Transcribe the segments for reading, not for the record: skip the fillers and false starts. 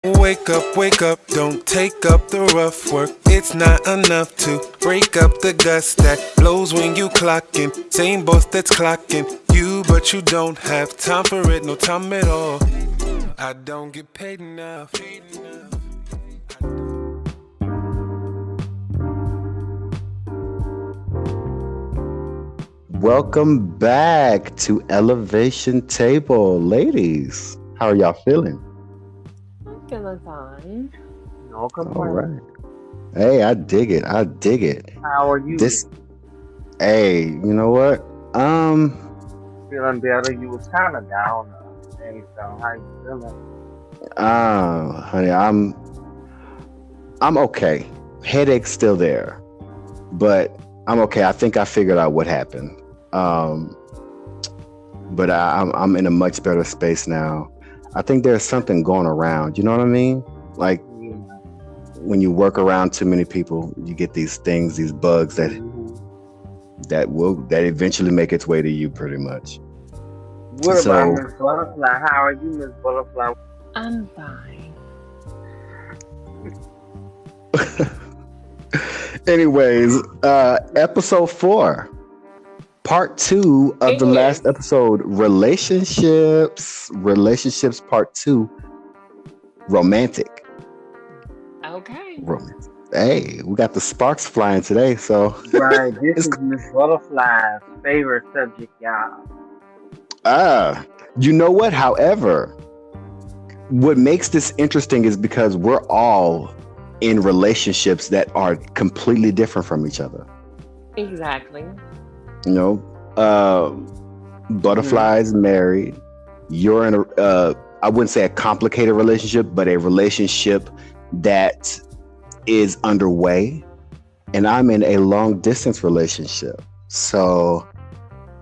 Wake up, don't take up the rough work. It's not enough to break up the dust that blows when you clockin'. Same boss that's clocking you, but you don't have time for it, no time at all. I don't get paid enough. Welcome back to Elevation Table. Ladies, how are y'all feeling? I'm feeling fine. No All complaints. right. Hey, I dig it. I dig it. How are you? This, hey, you know what? Feeling better? You was kind of down today, so how you feeling? honey, I'm okay. Headache's still there, but I'm okay. I think I figured out what happened. Um, but I'm in a much better space now. I think there's something going around. You know what I mean? Like Yeah. when you work around too many people, you get these things, these bugs Mhm. that eventually make its way to you, pretty much. What about So, Miss Butterfly? How are you, Miss Butterfly? I'm fine. anyways, episode 4, part 2 of the Yes. last episode, relationships part 2, romantic. Okay. Romance. Hey, we got the sparks flying today, so Right, this it's is Miss Butterfly's favorite subject, y'all. ah, you know what? However, what makes this interesting is because we're all in relationships that are completely different from each other. Exactly. You know, uh, Hmm. Butterfly is married. You're in I wouldn't say a complicated relationship, but a relationship that is underway. And I'm in a long distance relationship. So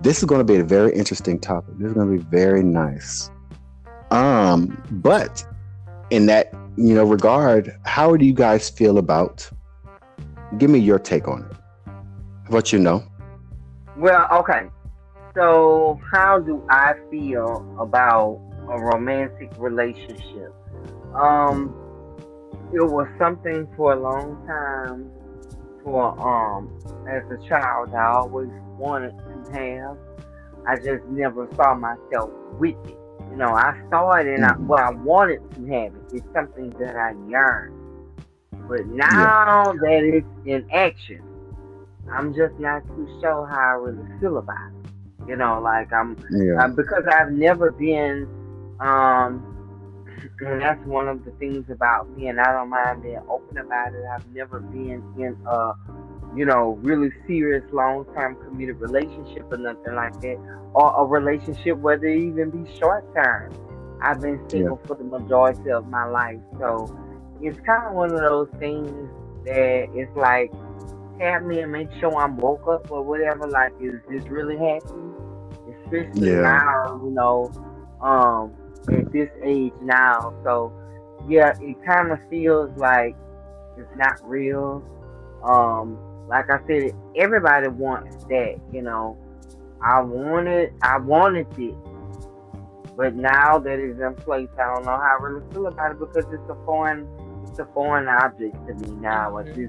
this is going to be a very interesting topic. This is going to be very nice. But in that, regard, how do you guys feel about, give me your take on it. How about you know? Well, okay. So, how do I feel about a romantic relationship? Um, it was something for a long time. For as a child, I always wanted to have. I just never saw myself with it. I saw it and Mhm. what I wanted to have it. It's something that I yearned. But Yeah, now that it's in action, I'm just not too sure how I really feel about it. Like yeah, because I've never been, um, and that's one of the things about me, and I don't mind being open about it. I've never been in a really serious long term committed relationship or nothing like that. Or a relationship where they even be short term. I've been yeah, single for the majority of my life. So it's kind of one of those things that it's like have me and make sure I'm woke up or whatever, like is this really happening? Especially yeah, now, at this age now. So yeah, it kind of feels like it's not real. Like I said, everybody wants that. I wanted it, but now that it's in place, I don't know how I really feel about it because it's a foreign object to me now at Hmm.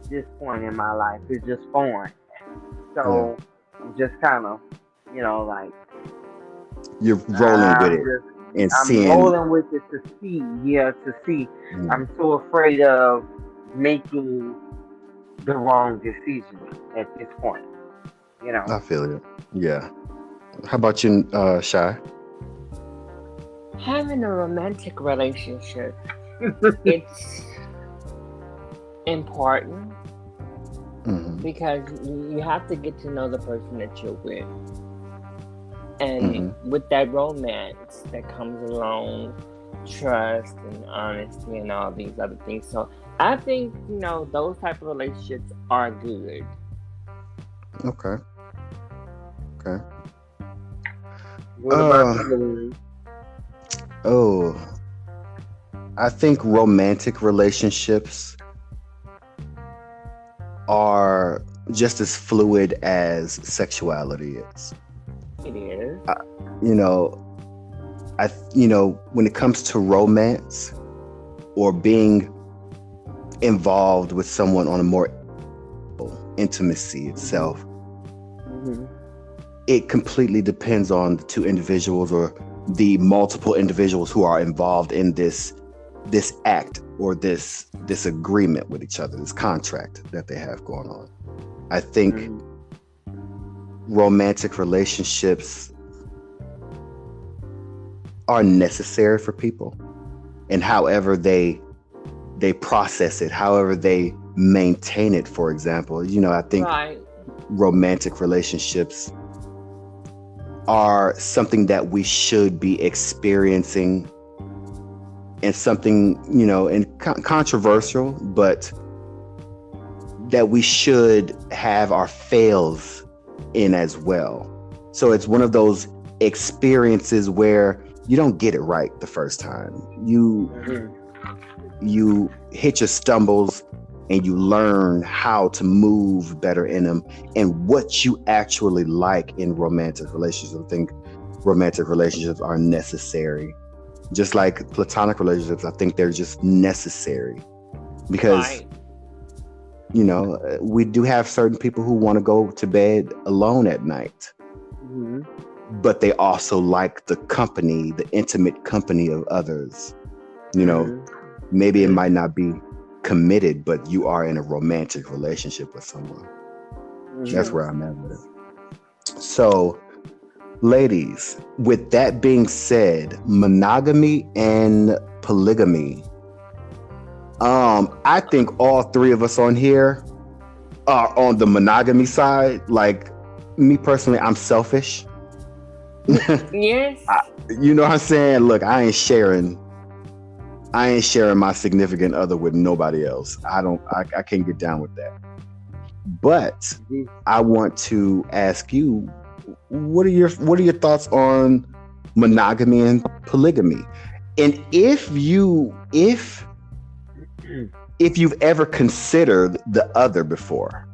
this point in my life. It's just foreign, yeah. so I'm just kind of, like You're rolling with I'm it just and I'm seeing. rolling with it to see, yeah, to see. Yeah, I'm so afraid of making the wrong decision at this point, you know. I feel it. Yeah. How about you, Shy? Having a romantic relationship, it's important Hmm. because you have to get to know the person that you're with. And Hmm. with that romance that comes along, trust and honesty and all these other things. So I think, those type of relationships are good. Okay. Okay. What about Uh, you? oh, I think romantic relationships are just as fluid as sexuality is. It is. Uh, you know, when it comes to romance, or being involved with someone on a more intimacy itself, Mm-hmm. it completely depends on the two individuals or the multiple individuals who are involved in this act or this agreement with each other, this contract that they have going on. I think romantic relationships are necessary for people, and however they process it, however they maintain it. For example, I think romantic relationships are something that we should be experiencing, and something, and controversial, but that we should have our fails in as well. So it's one of those experiences where you don't get it right the first time. You hit your stumbles and you learn how to move better in them and what you actually like in romantic relationships. I think romantic relationships are necessary. Just like platonic relationships, I think they're just necessary because, we do have certain people who want to go to bed alone at night, but they also like the company, the intimate company of others. Maybe it might not be committed, but you are in a romantic relationship with someone. That's where I'm at with it. So, ladies, with that being said, monogamy and polygamy, I think all three of us on here are on the monogamy side. Like me personally, I'm selfish. Yes. You know what I'm saying? Look, I ain't sharing my significant other with nobody else. I can't get down with that. But I want to ask you, what are your thoughts on monogamy and polygamy? And if you've ever considered the other before.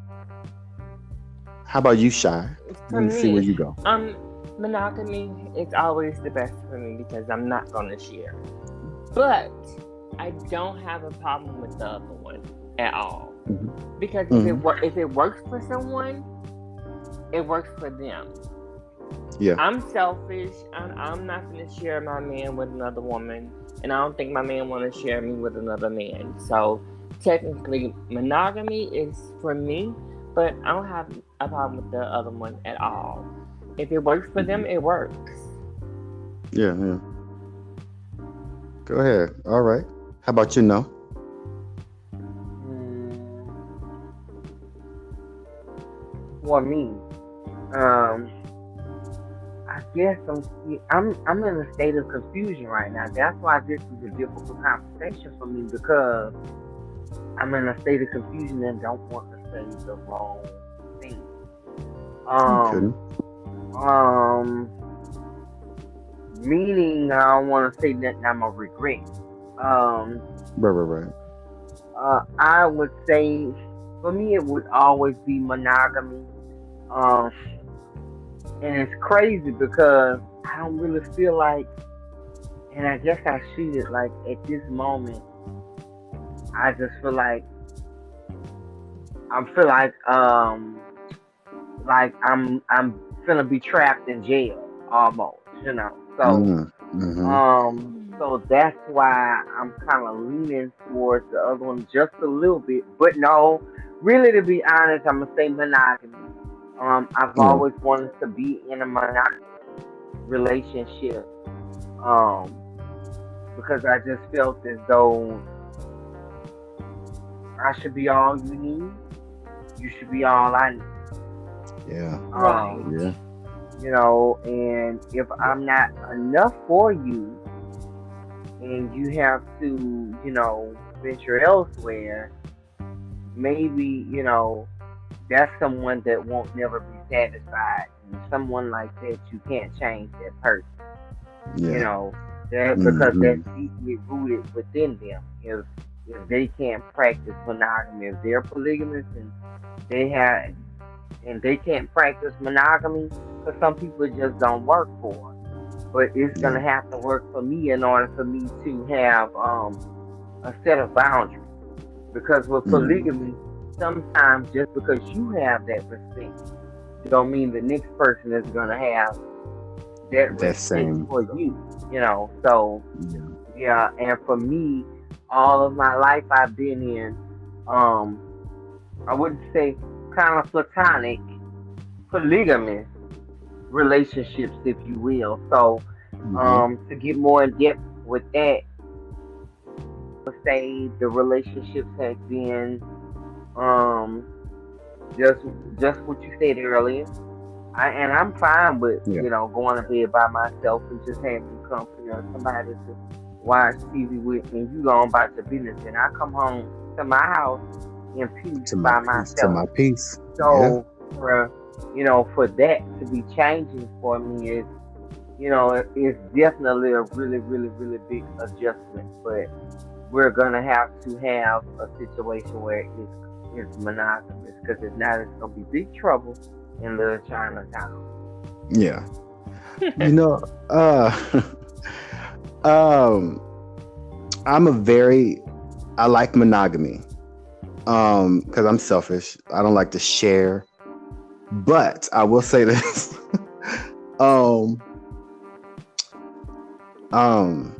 How about you, Shy? Let's see where you go. Monogamy is always the best for me because I'm not going to share. But I don't have a problem with the other one at all. Because if it works for someone, it works for them. Yeah. I'm selfish. I'm not going to share my man with another woman. And I don't think my man want to share me with another man. So technically, monogamy is for me, but I don't have a problem with the other one at all. If it works for them, it works. Yeah. Go ahead. All right. How about you, No? For me, I guess I'm in a state of confusion right now. That's why this is a difficult conversation for me, because I'm in a state of confusion and don't want to say the wrong thing. Meaning I don't want to say that I'm a regret. Right. I would say for me it would always be monogamy. And it's crazy because I don't really feel like, and I guess I shoot it like at this moment, I just feel like I'm finna be trapped in jail almost, So so that's why I'm kind of leaning towards the other one just a little bit. But no, really, to be honest, I'm gonna say monogamy. I've always wanted to be in a monogamous relationship, because I just felt as though I should be all you need. You should be all I need. Yeah. Right. And if I'm not enough for you, and you have to, venture elsewhere, maybe, that's someone that won't never be satisfied. And someone like that, you can't change that person. Yeah. Because that's deeply rooted within them. If they can't practice monogamy, if they're polygamous and they can't practice monogamy, because some people it just don't work for. But it's gonna have to work for me in order for me to have a set of boundaries. Because with polygamy, sometimes just because you have that respect, don't mean the next person is gonna have that That respect same. for you. So Yeah. yeah, and for me, all of my life I've been in, um, I wouldn't say kind of platonic, polygamous relationships, if you will. So, Hmm. to get more in depth with that, I would say the relationships have been, um, just just what you said earlier. I'm fine with Yeah. going to bed by myself and just having company or somebody to watch TV with me. You go on about your business, and I come home to my house in peace To my by peace. To myself. my peace. Yeah. So for that to be changing for me is it's definitely a really really really big adjustment. But we're gonna have to have a situation where it's monogamous because if not, it's gonna be big trouble in Little Chinatown. Yeah. You know, um, I'm a very, I like monogamy. Because I'm selfish. I don't like to share. But I will say this. um, um,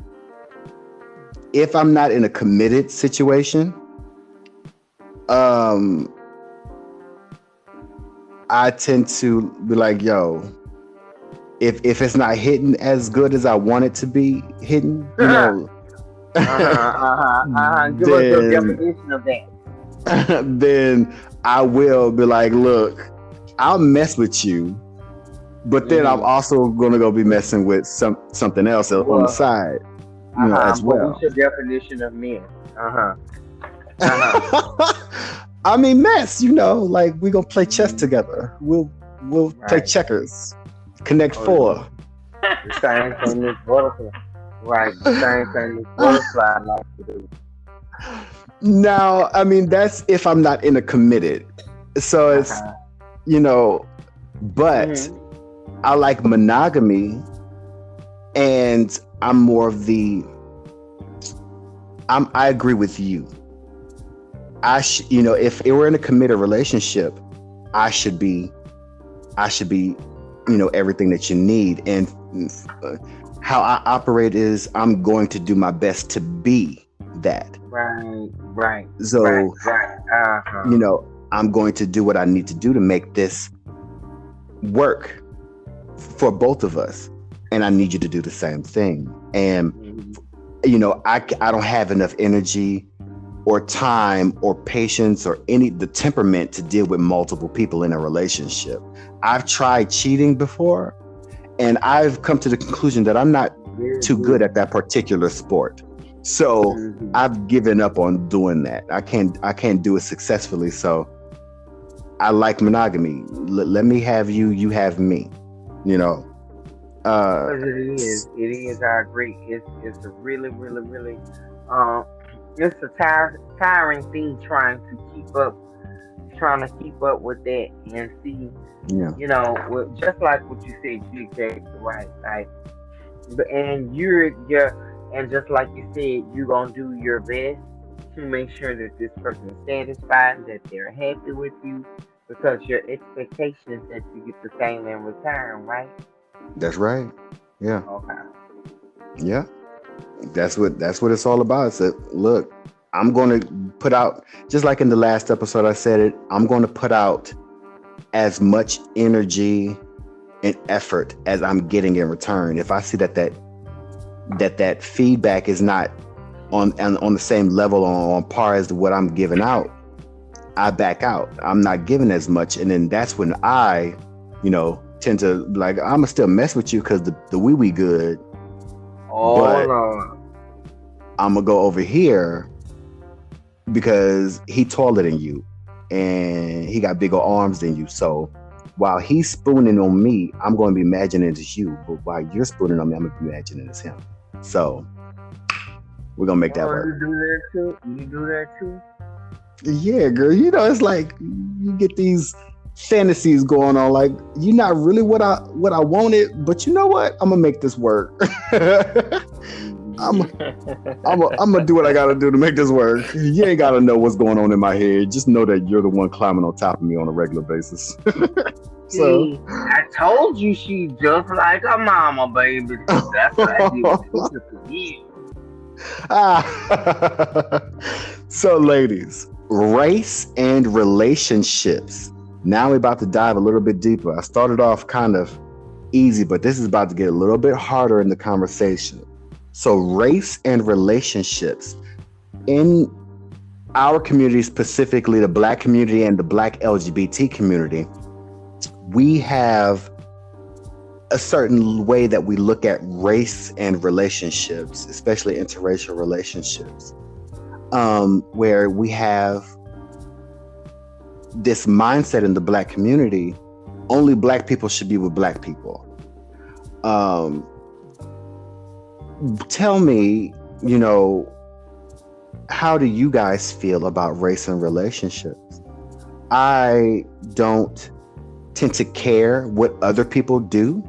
if I'm not in a committed situation, um, I tend to be like, yo, if it's not hitting as good as I want it to be hitting, Give us your then definition of that. then I will be like, look, I'll mess with you, but then I'm Mm-hmm. also gonna go be messing with something else on the Well, side, as but what's well. your definition of men? Uh huh. I mean, mess, like we gonna play chess together. We'll play Right. checkers, connect Oh, yeah. four. The same thing this butterfly. Right. The same thing this butterfly like to do. Now, I mean, that's if I'm not in a committed. So Uh it's, huh. you know, but Mm-hmm. I like monogamy, and I'm more of the. I agree with you. If it were in a committed relationship, I should be. I should be, everything that you need. And how I operate is I'm going to do my best to be that. Right. Right. Right. So, Right. Uh huh. I'm going to do what I need to do to make this work for both of us. And I need you to do the same thing. And, Mm-hmm. I don't have enough energy or time or patience or the temperament to deal with multiple people in a relationship. I've tried cheating before, and I've come to the conclusion that I'm not Very too good good. at that particular sport. So Mm-hmm. I've given up on doing that. I can't do it successfully. So I like monogamy. Let me have you, you have me. You know. Uh, Because it is. It is. I agree. It's a really, really, really. Um, it's a tiring thing trying to keep up with that and see. yeah, Just like what you said, you exactly right. Like, and and just like you said, you're gonna do your best to make sure that this person is satisfied, that they're happy with you, because your expectation is that you get the same in return, right? that's right. Yeah, Okay. yeah. That's what it's all about. It's that, look, I'm going to put out, just like in the last episode I said it, I'm going to put out as much energy and effort as I'm getting in return. If I see that feedback is not on the same level, on par as what I'm giving out, I back out. I'm not giving as much, and then that's when I, tend to like, I'ma still mess with you because the wee good, Oh but Lord. I'm gonna go over here because he taller than you and he got bigger arms than you. So while he's spooning on me, I'm going to be imagining it's you. But while you're spooning on me, I'm going to be imagining it's him. So we're going to make that Oh, work. you do that too? You do that too? Yeah, girl. It's like you get these fantasies going on. Like, you're not really what I wanted, but you know what? I'm going to make this work. I'm I'm gonna do what I gotta do to make this work. You ain't gotta know what's going on in my head. Just know that you're the one climbing on top of me on a regular basis. So, See, I told you she just like her mama, baby. That's what I did with you. so, ladies, race and relationships. Now we're about to dive a little bit deeper. I started off kind of easy, but this is about to get a little bit harder in the conversation. So, race and relationships in our community, specifically the Black community and the Black LGBT community, we have a certain way that we look at race and relationships, especially interracial relationships, where we have this mindset in the Black community: only Black people should be with Black people. Tell me, how do you guys feel about race and relationships? I don't tend to care what other people do.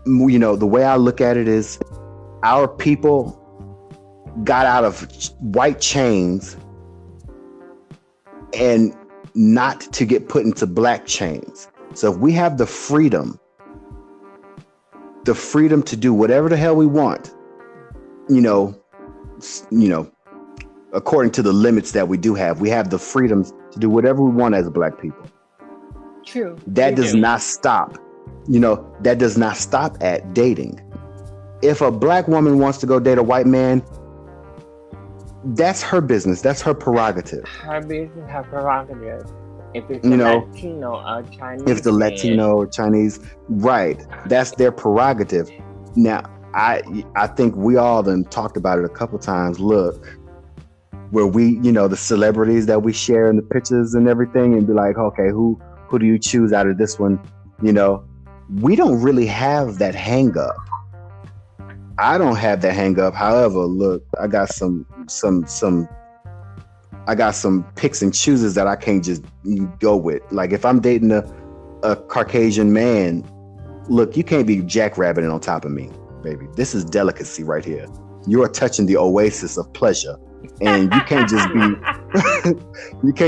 The way I look at it is, our people got out of white chains and not to get put into Black chains. So if we have the freedom to do whatever the hell we want, according to the limits that we do have, we have the freedom to do whatever we want as Black people. True. That does not stop. That does not stop at dating. If a Black woman wants to go date a white man, that's her business. That's her prerogative. Her business, her prerogative. If it's a Latino or Chinese, if the Latino or Chinese, right, that's their prerogative. Now, I think we all done talked about it a couple times. Look, where we, the celebrities that we share in the pictures and everything, and be like, okay, who do you choose out of this one? We don't really have that hang up. I don't have that hang up. However, look, I got some picks and chooses that I can't just go with. Like, if I'm dating a Caucasian man, look, you can't be jackrabbiting on top of me, baby. This is delicacy right here. You are touching the oasis of pleasure, and you can't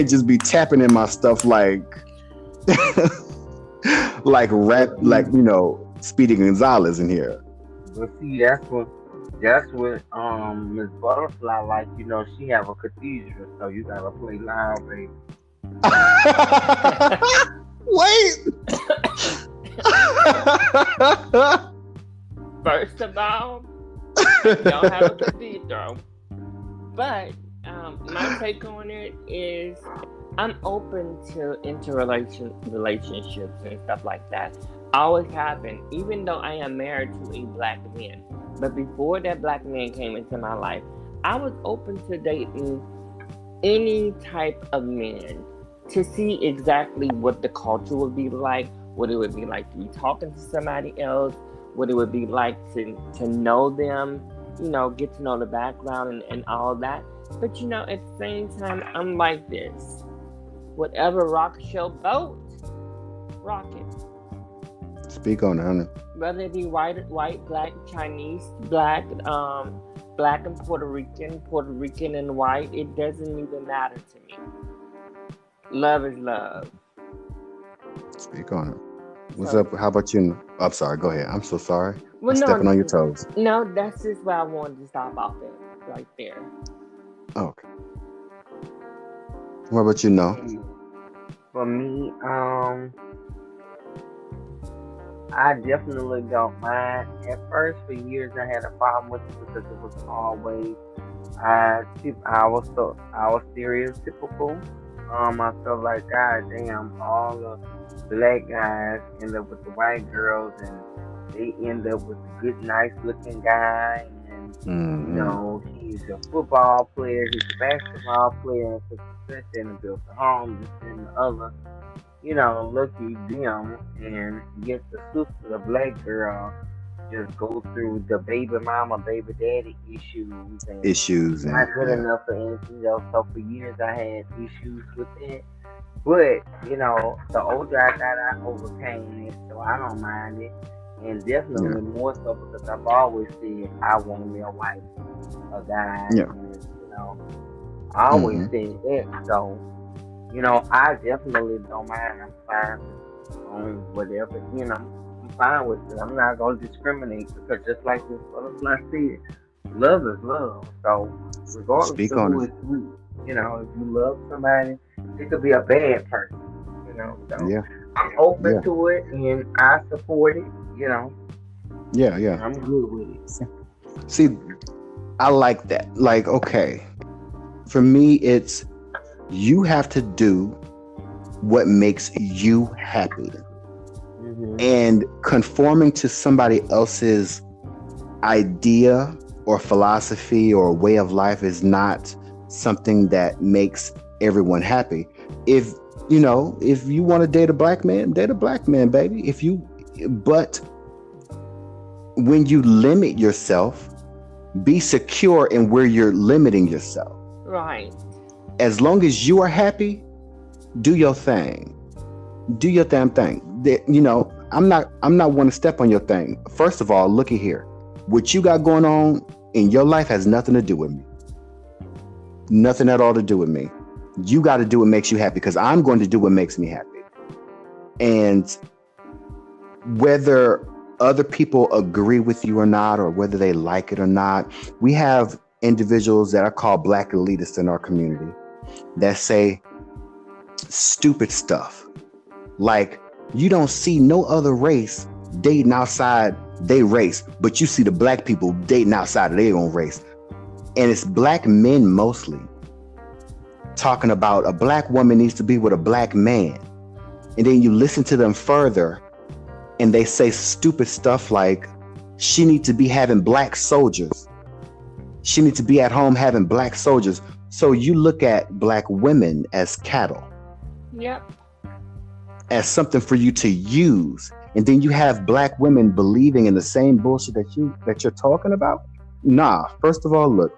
just be tapping in my stuff like Speedy Gonzalez in here. But see, that's what Miss Butterfly like. She have a cathedral, so you gotta play loud, baby. Wait. First of all, don't have a cathedral. But my take on it is, I'm open to relationships and stuff like that. I always have been, even though I am married to a Black man. But before that Black man came into my life, I was open to dating any type of man to see exactly what the culture would be like, what it would be like to be talking to somebody else, what it would be like to know them, get to know the background and all that. But at the same time, I'm like this. Whatever rocks your boat, rock it. Speak on it, honey. Whether it be white, Black, Chinese, Black, Black and Puerto Rican and white, it doesn't even matter to me. Love is love. Speak on it. What's up? How about you? I'm sorry. Go ahead. I'm so sorry. Well, stepping on your toes. No, that's just where I wanted to stop off at, right there. Okay. What about you, No? For me, I definitely don't mind. At first, for years, I had a problem with it because it was always I was stereotypical. I felt like, God damn, all the Black guys end up with the white girls, and they end up with a good, nice looking guy, and he's a football player, he's a basketball player, and for success, and built a home, this and the other. Lucky them, and get the sister, the Black girl, just go through the baby mama, baby daddy issues, and not good enough for anything else. So for years I had issues with it, but the older I got, I overcame it, so I don't mind it. and Yeah. definitely more so because I've always said I want me a wife, a guy, Yeah. and I always Hmm. said that. So I definitely don't mind. I'm fine on whatever. I'm fine with it. I'm not gonna discriminate because just like this butterfly said, love is love. So regardless Speak of on who it. it's with, if you love somebody, it could be a bad person. So Yeah. I'm open Yeah. to it and I support it. Yeah. Yeah. And I'm good with it. See, I like that. Like, okay, for me, it's you have to do what makes you happy. Mhm. And conforming to somebody else's idea or philosophy or way of life is not something that makes everyone happy. If if you want to date a black man, baby. But when you limit yourself, be secure in where you're limiting yourself. Right. As long as you are happy, do your thing. Do your damn thing. I'm not want to step on your thing. First of all, looky here. What you got going on in your life has nothing to do with me. Nothing at all to do with me. You got to do what makes you happy because I'm going to do what makes me happy. And whether other people agree with you or not, or whether they like it or not, we have individuals that are called black elitists in our community that say stupid stuff like you don't see no other race dating outside they race, but you see the black people dating outside of their own race. And it's black men mostly talking about a black woman needs to be with a black man. And then you listen to them further and they say stupid stuff like she needs to be having black soldiers. She needs to be at home having black soldiers. So you look at black women as cattle, Yep. as something for you to use. And then you have black women believing in the same bullshit that you're talking about. Nah, first of all, look,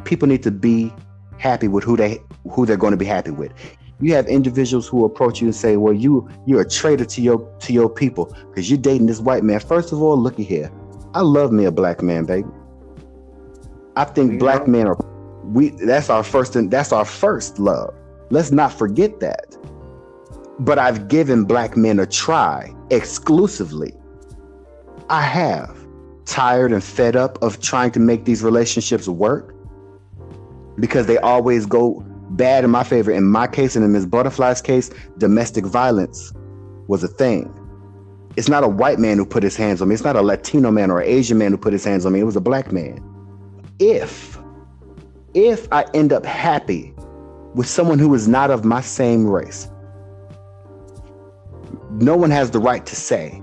people need to be happy with who they're going to be happy with. You have individuals who approach you and say, "Well, you're a traitor to your people because you're dating this white man." First of all, looky here. I love me a black man, baby. I think We black know. men are that's our first love. Let's not forget that. But I've given black men a try exclusively. I have. Tired and fed up of trying to make these relationships work because they always go bad in my favor. In my case and in Ms. Butterfly's case, domestic violence was a thing. It's not a white man who put his hands on me. It's not a Latino man or an Asian man who put his hands on me. It was a black man. If I end up happy with someone who is not of my same race, no one has the right to say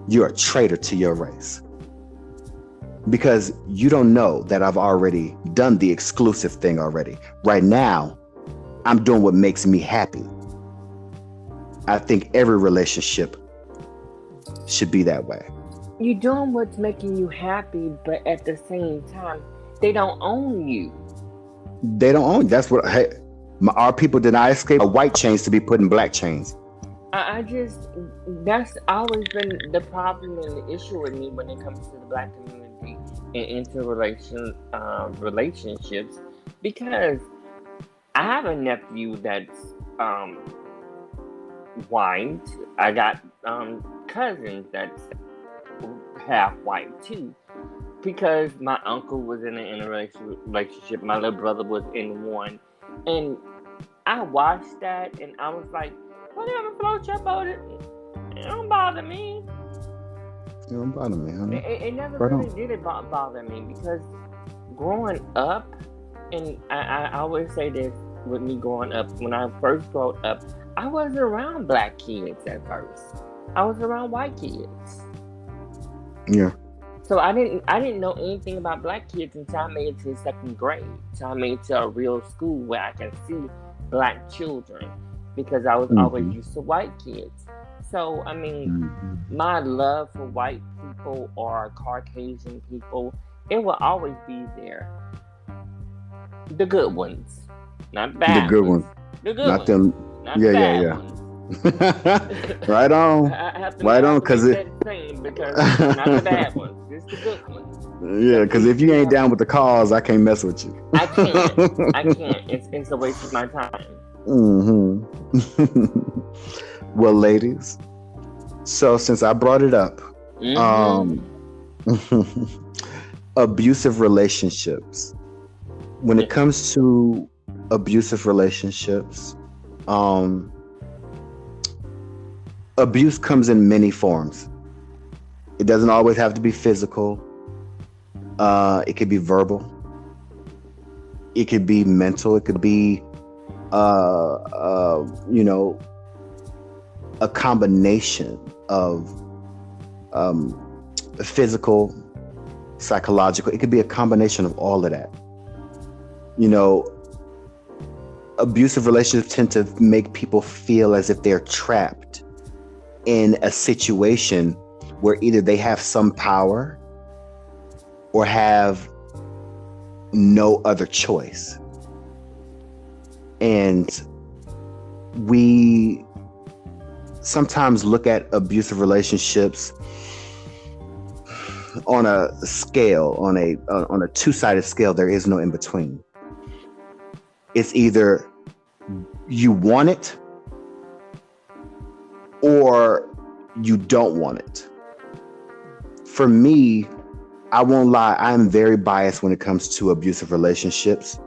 you're a traitor to your race. Because you don't know that I've already done the exclusive thing already. Right now, I'm doing what makes me happy. I think every relationship should be that way. You're doing what's making you happy, but at the same time, they don't own you. They don't own. That's what. Hey, our people did not escape white chains to be put in black chains. I just, that's always been the problem and the issue with me when it comes to the black community and relationships, because I have a nephew that's white. I got cousins that's half white too, because my uncle was in an relationship, my little brother was in one, and I watched that and I was like, whatever floats your boat, it don't bother me. You don't bother me, honey. It never Right really on. did bother me, because growing up, and I always say this with me growing up, when I first grew up, I wasn't around black kids at first. I was around white kids. Yeah. So I didn't know anything about black kids until I made it to second grade. Until I made it to a real school where I can see black children, because I was always used to white kids. So I mean, my love for white people or Caucasian people, it will always be there. The good ones, not bad The good ones. one. The good Not ones, them. not Yeah, the yeah, bad yeah. ones. Right on. I have to, Right I on, have to because make it. that thing because not the bad ones, just the good ones. Yeah, Because because if you we ain't have, down with the cause, I can't mess with you. I can't, I can't. It's a waste of my time. Hmm. Well, ladies, so since I brought it up, Mm-hmm. um, abusive relationships. When it comes to abusive relationships, um, abuse comes in many forms. It doesn't always have to be physical. It could be verbal. It could be mental. It could be, you know, a combination of um, physical, psychological. It could be a combination of all of that. You know, abusive relationships tend to make people feel as if they're trapped in a situation where either they have some power or have no other choice. And we sometimes look at abusive relationships on a scale, on a two-sided scale. There is no in between. It's either you want it or you don't want it. For me, I won't lie, I'm very biased when it comes to abusive relationships.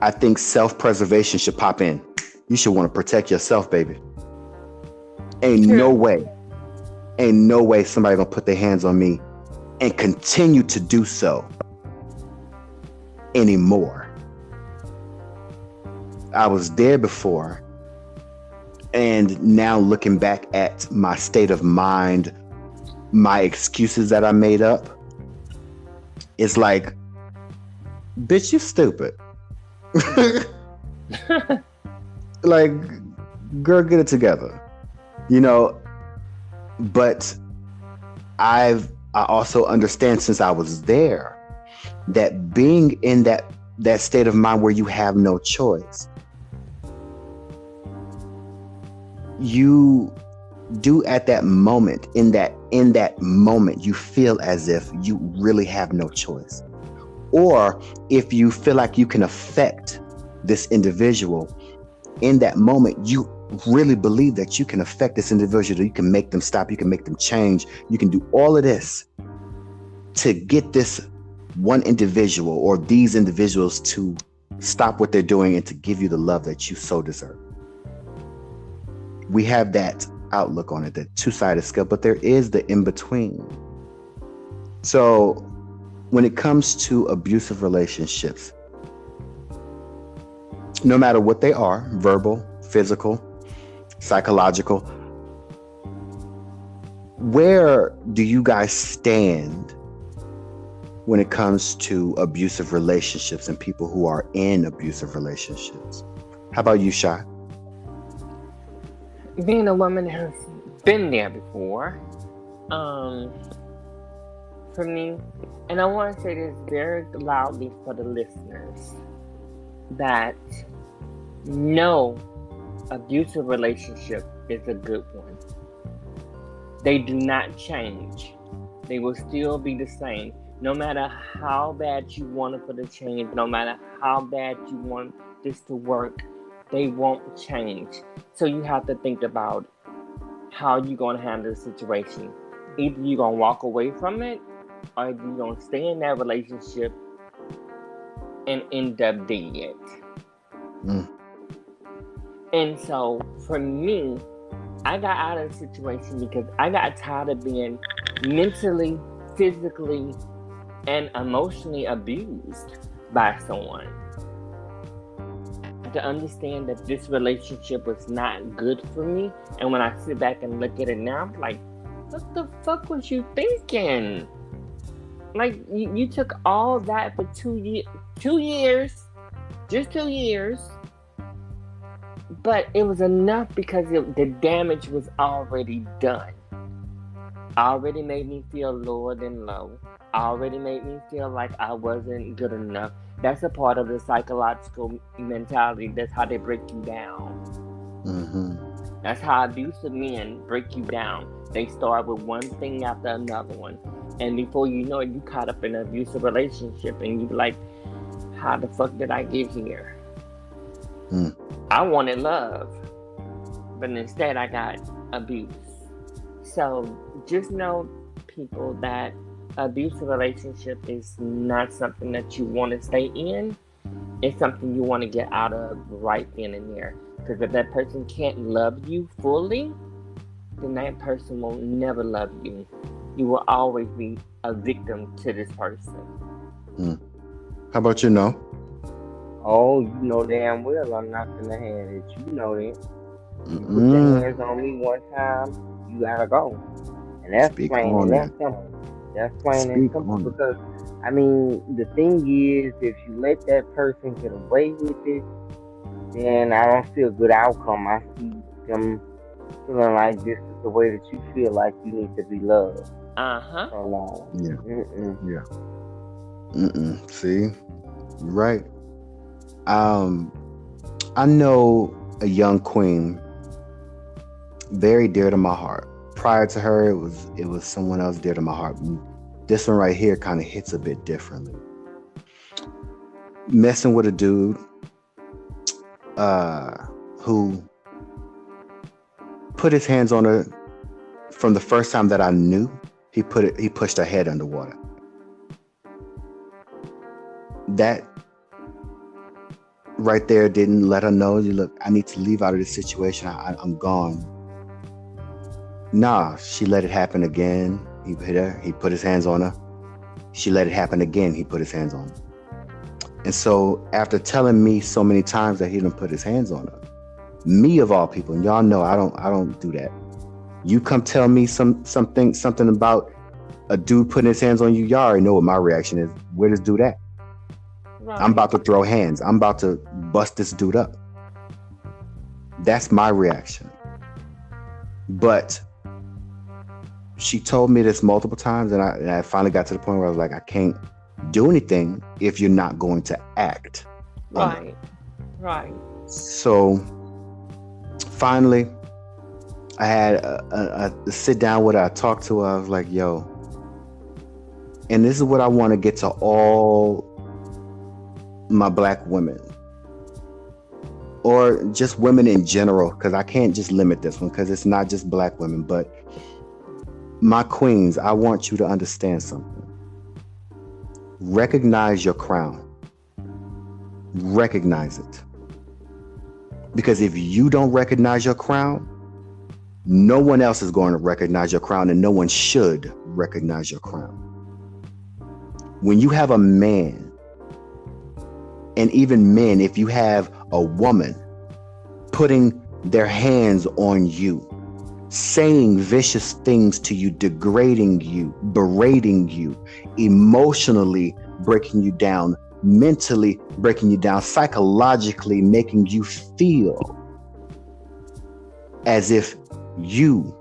I think self-preservation should pop in. You should want to protect yourself, baby. Ain't no way somebody gonna put their hands on me and continue to do so anymore. I was there before, and now looking back at my state of mind, my excuses that I made up, it's like, bitch, you stupid. Like, girl, get it together. You know, but I also understand, since I was there, that being in that state of mind where you have no choice, you do at that moment, in that moment, you feel as if you really have no choice. Or if you feel like you can affect this individual in that moment, you really believe that you can affect this individual, you can make them stop, you can make them change, you can do all of this to get this one individual or these individuals to stop what they're doing and to give you the love that you so deserve. We have that outlook on it, that two-sided scale, but there is the in-between. So when it comes to abusive relationships, no matter what they are, verbal, physical, psychological, where do you guys stand when it comes to abusive relationships and people who are in abusive relationships? How about you, Shy? Being a woman who's been there before, for me, and I want to say this very loudly for the listeners, that no abusive relationship is a good one. They do not change. They will still be the same. No matter how bad you want it for the change, no matter how bad you want this to work, they won't change. So you have to think about how you're going to handle the situation. Either you're going to walk away from it, or you're going to stay in that relationship and end up dead. And so for me, I got out of the situation because I got tired of being mentally, physically, and emotionally abused by someone. To understand that this relationship was not good for me, and when I sit back and look at it now, I'm like, what the fuck was you thinking? Like, you took all that for 2 years, just 2 years, but it was enough because the damage was already done. Already made me feel lower than low. Already made me feel like I wasn't good enough. That's a part of the psychological mentality. That's how they break you down. Mm-hmm. That's how abusive men break you down. They start with one thing after another one. And before you know it, you caught up in an abusive relationship and you like, how the fuck did I get here? I wanted love, but instead I got abuse. So just know, people, that abusive relationship is not something that you want to stay in. It's something you want to get out of right then and there. Because if that person can't love you fully, then that person will never love you. You will always be a victim to this person. How about you, No? Oh, you know damn well I'm not gonna have it. You know that. You put your hands on me one time, you gotta go. And that's Speak plain on and that's it. simple. That's plain and Speak simple on it. because I mean the thing is if you let that person get away with it, then I don't see a good outcome. I see them feeling like this is the way that you feel like you need to be loved. Uh-huh. So long. Yeah. See? You're right. I know a young queen, very dear to my heart. Prior to her, it was someone else dear to my heart. This one right here kind of hits a bit differently. Messing with a dude who put his hands on her from the first time that I knew. He pushed her head underwater. That right there didn't let her know, look, I need to leave out of this situation. I'm gone. Nah, she let it happen again. He hit her. He put his hands on her. She let it happen again. He put his hands on her. And so after telling me so many times that he didn't put his hands on her, me of all people, and y'all know I don't do that. You come tell me something about a dude putting his hands on you, y'all already know what my reaction is. Where this dude at? Right. I'm about to throw hands. I'm about to bust this dude up. That's my reaction. But she told me this multiple times, and I finally got to the point where I was like, I can't do anything if you're not going to act. Right. So finally, I had a sit down with her. I talked to her. I was like, yo, and this is what I want to get to all my black women, or just women in general, because I can't just limit this one, because it's not just black women, but my queens, I want you to understand something. Recognize your crown. Recognize it. Because if you don't recognize your crown, no one else is going to recognize your crown, and no one should recognize your crown. When you have a man, and even men, if you have a woman putting their hands on you, saying vicious things to you, degrading you, berating you, emotionally breaking you down, mentally breaking you down, psychologically making you feel as if you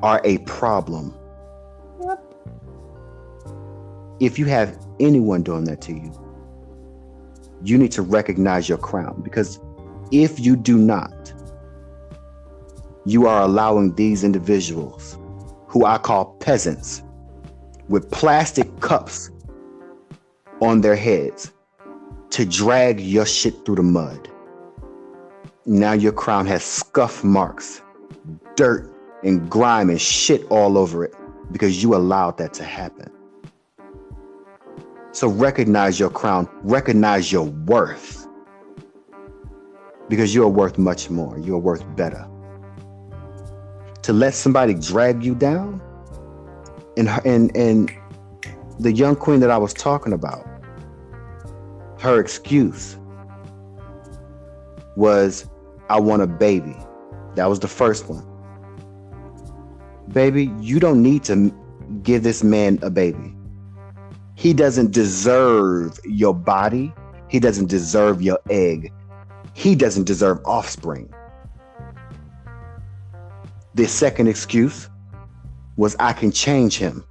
are a problem. Yep. If you have anyone doing that to you, you need to recognize your crown, because if you do not, you are allowing these individuals, who I call peasants, with plastic cups on their heads, to drag your shit through the mud. Now your crown has scuff marks, dirt and grime and shit all over it, because you allowed that to happen. So recognize your crown, recognize your worth, because you are worth much more. You are worth better. To let somebody drag you down, and the young queen that I was talking about, her excuse was, I want a baby. That was the first one. Baby, you don't need to give this man a baby. He doesn't deserve your body. He doesn't deserve your egg. He doesn't deserve offspring. The second excuse was, I can change him.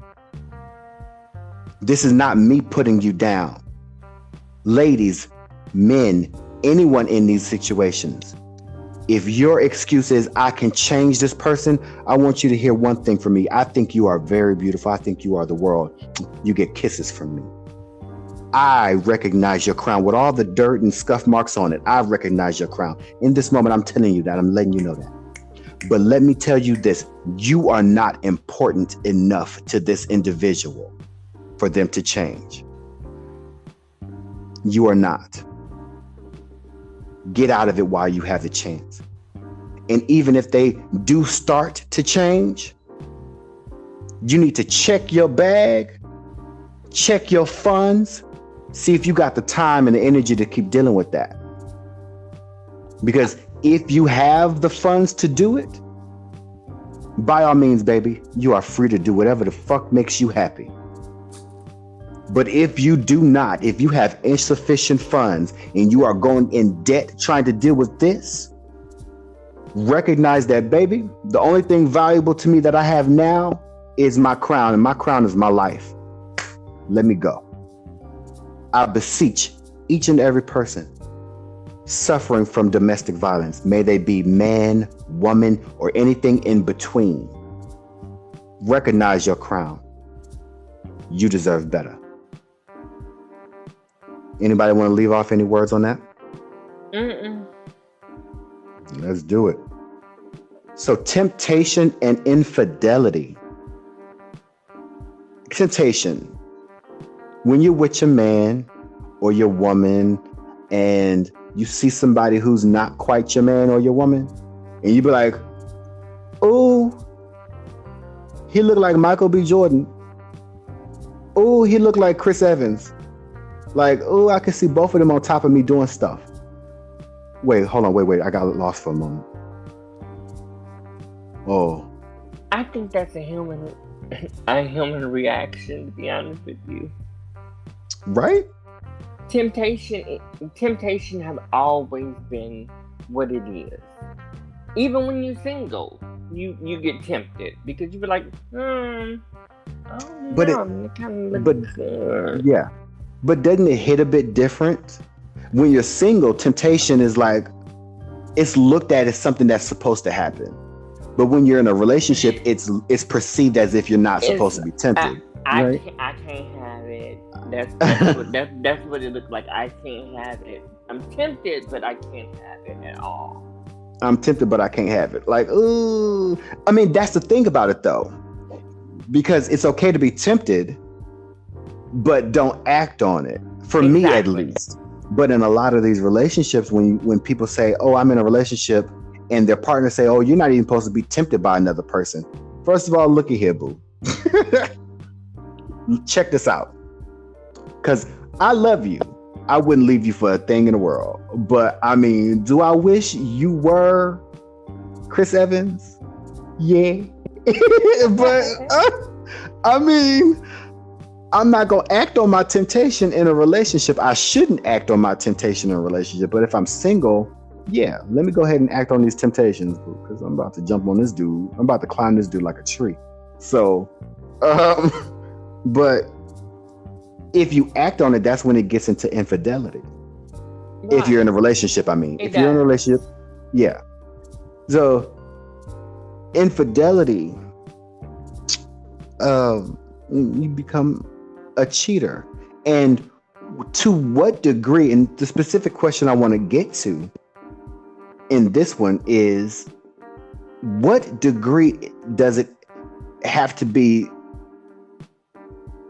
This is not me putting you down. Ladies, men, anyone in these situations, If your excuse is I can change this person, I want you to hear one thing from me. I think you are very beautiful. I think you are the world. You get kisses from me. I recognize your crown with all the dirt and scuff marks on it. I recognize your crown. In this moment, I'm telling you that. I'm letting you know that. But let me tell you this. You are not important enough to this individual for them to change. You are not. Get out of it while you have the chance. And even if they do start to change, you need to check your bag, check your funds, see if you got the time and the energy to keep dealing with that. Because if you have the funds to do it, by all means, baby, you are free to do whatever the fuck makes you happy. But if you do not, if you have insufficient funds and you are going in debt trying to deal with this, recognize that, baby, the only thing valuable to me that I have now is my crown, and my crown is my life. Let me go. I beseech each and every person suffering from domestic violence, may they be man, woman, or anything in between, recognize your crown. You deserve better. Anybody want to leave off any words on that? Let's do it. So temptation and infidelity. Temptation. When you're with your man or your woman and you see somebody who's not quite your man or your woman, and you be like, oh, he looked like Michael B. Jordan. Oh, he looked like Chris Evans. Like, oh, I can see both of them on top of me doing stuff. Wait, hold on, wait. I got lost for a moment. Oh. I think that's a human reaction, to be honest with you. Right? Temptation have always been what it is. Even when you're single, you get tempted because you be like, yeah. But doesn't it hit a bit different? When you're single, temptation is like, it's looked at as something that's supposed to happen. But when you're in a relationship, it's perceived as if you're not supposed to be tempted. I can't have it. That's what it looks like. I can't have it. I'm tempted, but I can't have it at all. I'm tempted, but I can't have it. Like, ooh. I mean, that's the thing about it, though. Because it's okay to be tempted, but don't act on it. For me, at least. But in a lot of these relationships, when people say, oh, I'm in a relationship, and their partner say, oh, you're not even supposed to be tempted by another person. First of all, look at here, boo. Check this out. Because I love you. I wouldn't leave you for a thing in the world. But I mean, do I wish you were Chris Evans? Yeah. But I mean, I'm not going to act on my temptation in a relationship. I shouldn't act on my temptation in a relationship. But if I'm single, yeah, let me go ahead and act on these temptations, because I'm about to jump on this dude. I'm about to climb this dude like a tree. So, but if you act on it, that's when it gets into infidelity. Right. If you're in a relationship, I mean. If you're in a relationship, yeah. So, infidelity, you become a cheater. And to what degree, and the specific question I want to get to in this one is, what degree does it have to be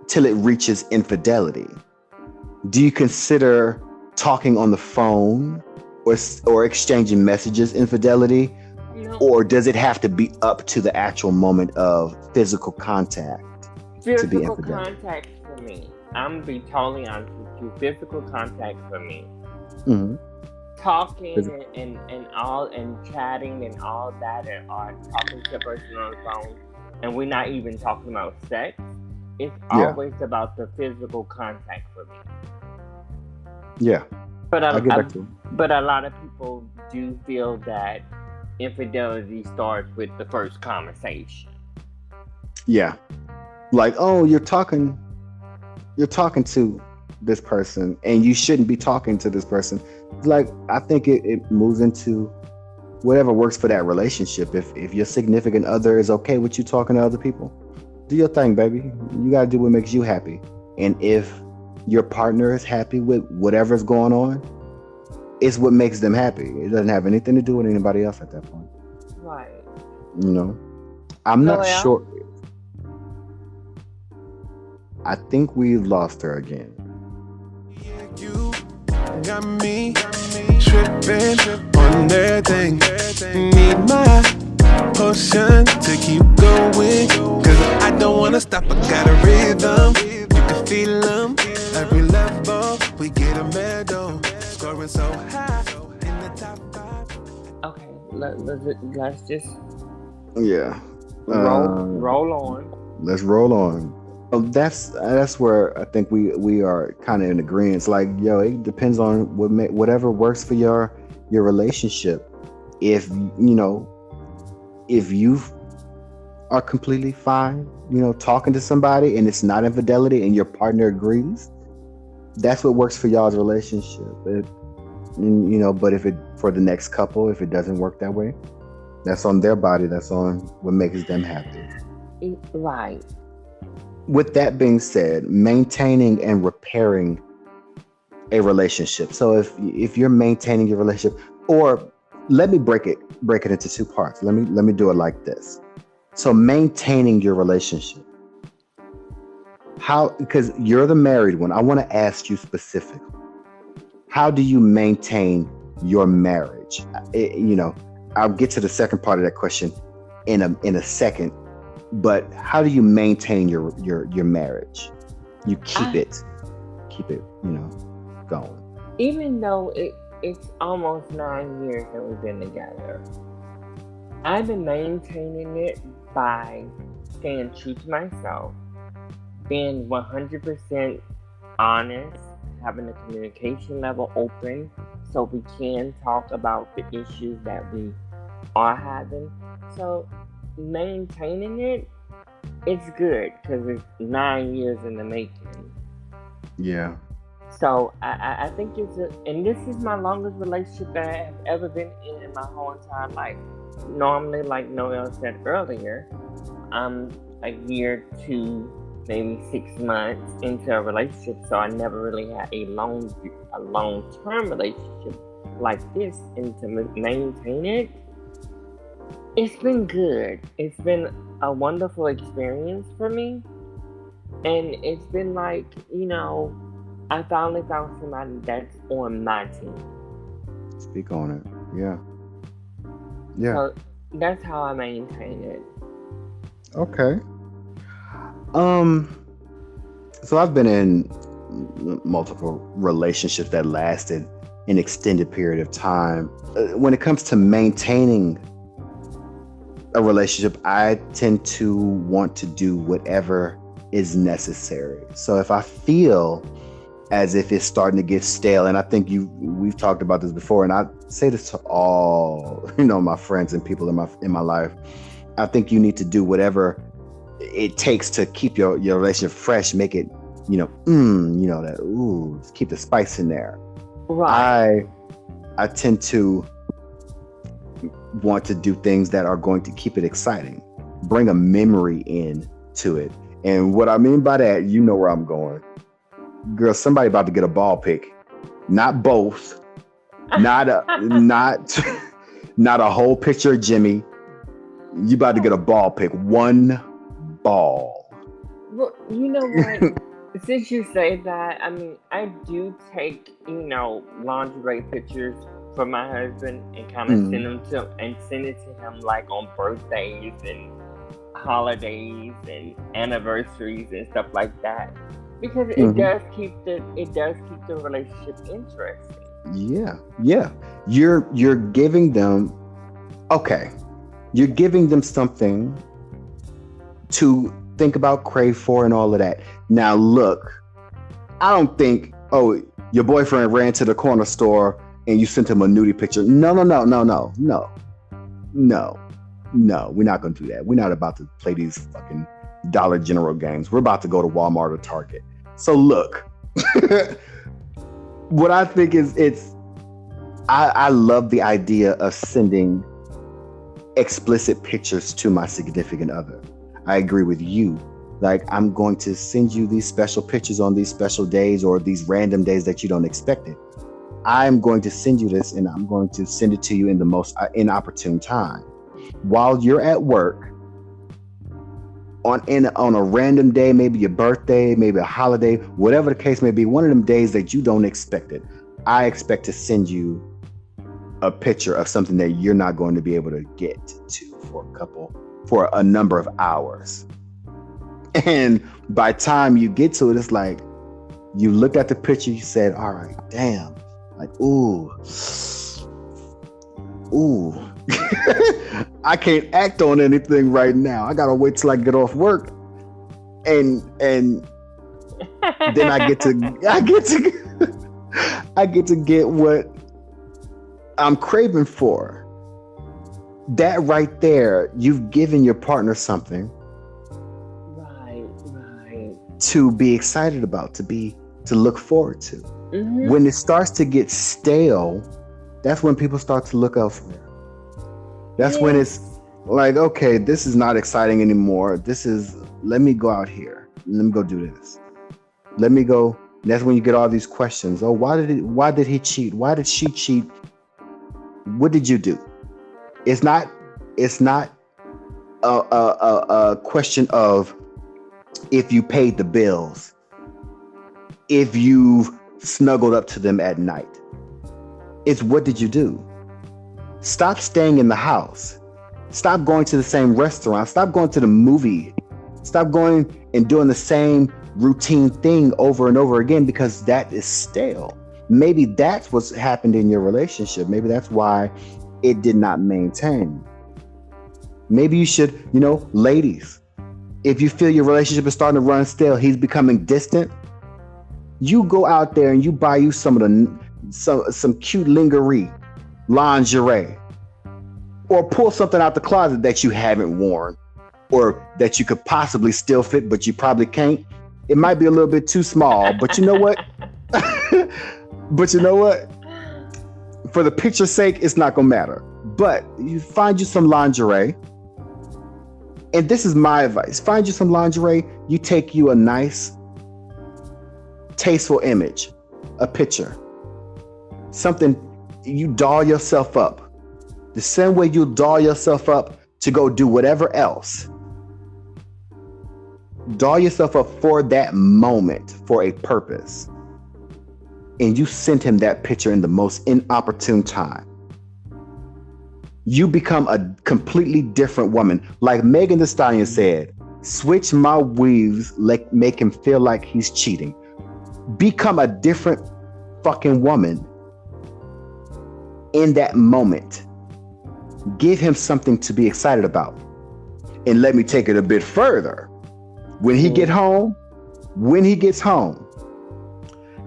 till it reaches infidelity? Do you consider talking on the phone or exchanging messages infidelity? No. Or does it have to be up to the actual moment of physical contact to be infidelity? Physical contact for me. I'm going to be totally honest with you. Physical contact for me. Mm-hmm. Talking and all and chatting and all that and talking to a person on the phone, and we're not even talking about sex. It's always about the physical contact for me. Yeah. But a lot of people do feel that infidelity starts with the first conversation. Yeah. Like, oh, you're talking to this person and you shouldn't be talking to this person. Like, I think it moves into whatever works for that relationship. If your significant other is okay with you talking to other people, do your thing, baby. You gotta do what makes you happy. And if your partner is happy with whatever's going on, it's what makes them happy. It doesn't have anything to do with anybody else at that point. Right. You know, I'm not sure. I think we've lost her again. You got me tripping on their thing. Need my potion to keep going. Cause I don't wanna stop, I got a rhythm. You can feel them. Every level, we get a medal. Scoring so high in the top 5. Okay, let's just Yeah. roll on. Let's roll on. That's where I think we are kind of in agreement. Like, yo, it depends on whatever works for your relationship. If if you are completely fine, talking to somebody and it's not infidelity and your partner agrees, that's what works for y'all's relationship. But if it for the next couple, if it doesn't work that way, that's on their body. That's on what makes them happy. Right. With that being said, maintaining and repairing a relationship. So if you're maintaining your relationship, or let me break it into two parts. Let me do it like this. So maintaining your relationship. How, because you're the married one, I want to ask you specifically. How do you maintain your marriage? I'll get to the second part of that question in a second. But how do you maintain your marriage? You keep it, going. Even though it's almost 9 years that we've been together, I've been maintaining it by staying true to myself, being 100% honest, having the communication level open so we can talk about the issues that we are having. So maintaining it's good because it's 9 years in the making. Yeah. So I think and this is my longest relationship that I have ever been in my whole entire life. Normally, like Noel said earlier, I'm a year to maybe 6 months into a relationship, so I never really had a long-term relationship like this, and to maintain it, it's been good. It's been a wonderful experience for me. And it's been like, I finally found somebody that's on my team. Speak on it. Yeah. Yeah. So that's how I maintain it. Okay. So I've been in multiple relationships that lasted an extended period of time. When it comes to maintaining a relationship, I tend to want to do whatever is necessary. So if I feel as if it's starting to get stale, and I think we've talked about this before, and I say this to all, my friends and people in my life, I think you need to do whatever it takes to keep your relationship fresh, make it, keep the spice in there. Right. I tend to want to do things that are going to keep it exciting, bring a memory in to it. And what I mean by that, you know where I'm going. Girl, somebody about to get a ball pick. Not both. Not a whole picture of Jimmy. You about to get a ball pick. One ball. Well, you know what? Since you say that, I do take, lingerie pictures for my husband and kind of send it to him like on birthdays and holidays and anniversaries and stuff like that, because it does keep the relationship interesting. Yeah. You're giving them something to think about, crave for, and all of that. Now look, I don't think, your boyfriend ran to the corner store and you sent him a nudie picture. No. We're not going to do that. We're not about to play these fucking Dollar General games. We're about to go to Walmart or Target. So look, what I think is I love the idea of sending explicit pictures to my significant other. I agree with you. Like, I'm going to send you these special pictures on these special days or these random days that you don't expect it. I'm going to send you this, and I'm going to send it to you in the most inopportune time. While you're at work, on a random day, maybe your birthday, maybe a holiday, whatever the case may be, one of them days that you don't expect it, I expect to send you a picture of something that you're not going to be able to get to for a number of hours. And by the time you get to it, it's like you looked at the picture, you said, all right, damn, like, ooh. I can't act on anything right now. I gotta wait till I get off work, and then I get to get what I'm craving for. That right there, you've given your partner something Right. to be excited about, to look forward to. Mm-hmm. When it starts to get stale, that's when people start to look elsewhere. That's when it's like, okay, this is not exciting anymore. Let me go out here. Let me go do this. Let me go. That's when you get all these questions. Oh, why did he cheat? Why did she cheat? What did you do? It's not a question of if you paid the bills, if you snuggled up to them at night. It's what did you do? Stop staying in the house. Stop going to the same restaurant. Stop going to the movie. Stop going and doing the same routine thing over and over again, because that is stale. Maybe that's what's happened in your relationship. Maybe that's why it did not maintain. Maybe you should, ladies, if you feel your relationship is starting to run stale, he's becoming distant, you go out there and you buy you some cute lingerie, or pull something out the closet that you haven't worn, or that you could possibly still fit, but you probably can't. It might be a little bit too small, but you know what? For the picture's sake, it's not gonna matter. But you find you some lingerie, and this is my advice. Find you some lingerie, you take you a nice, tasteful image, a picture, something, you doll yourself up. The same way you doll yourself up to go do whatever else. Doll yourself up for that moment, for a purpose. And you sent him that picture in the most inopportune time. You become a completely different woman. Like Megan Thee Stallion said, switch my weaves, make him feel like he's cheating. Become a different fucking woman in that moment. Give him something to be excited about. And let me take it a bit further. When he gets home,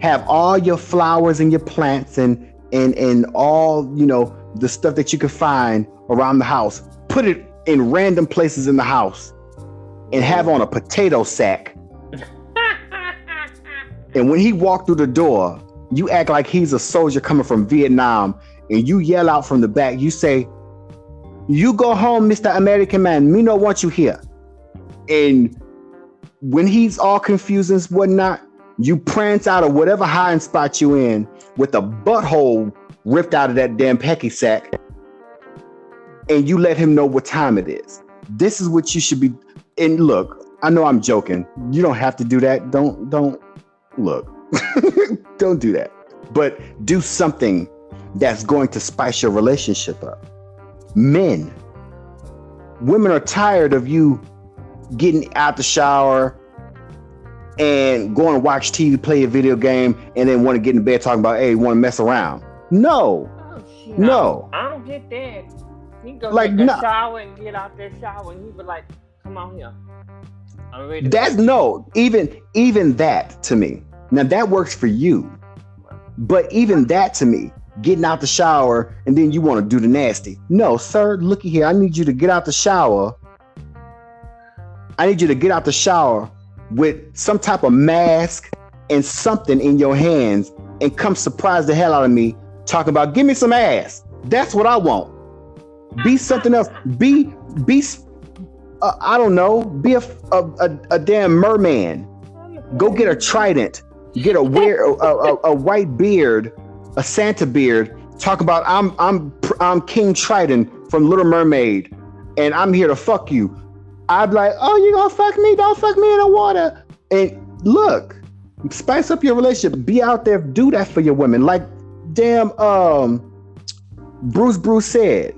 have all your flowers and your plants and all, the stuff that you can find around the house. Put it in random places in the house and have on a potato sack. And when he walked through the door, you act like he's a soldier coming from Vietnam, and you yell out from the back, you say, "You go home, Mr. American man. Me no want you here." And when he's all confused and whatnot, you prance out of whatever hiding spot you in with a butthole ripped out of that damn pecky sack, and you let him know what time it is. This is what you should be. And look, I know I'm joking. You don't have to do that. Don't look. Don't do that. But do something that's going to spice your relationship up. Women are tired of you getting out the shower and going to watch TV, play a video game, and then want to get in bed talking about, hey, you want to mess around. No. Oh, shit, No. I don't get that. He go Like, take a no. shower and get out that shower, and he be like, come on here. I'm ready to That's go. no, even that to me. Now that works for you. But even that to me, getting out the shower and then you want to do the nasty. No, sir, looky here. I need you to get out the shower. I need you to get out the shower with some type of mask and something in your hands and come surprise the hell out of me talking about, give me some ass. That's what I want. Be something else. Be. I don't know. Be a damn merman. Go get a trident. Get a white beard, a Santa beard. Talk about I'm King Trident from Little Mermaid, and I'm here to fuck you. I'd be like, oh, you gonna fuck me? Don't fuck me in the water. And look, spice up your relationship. Be out there, do that for your women. Like damn, Bruce said.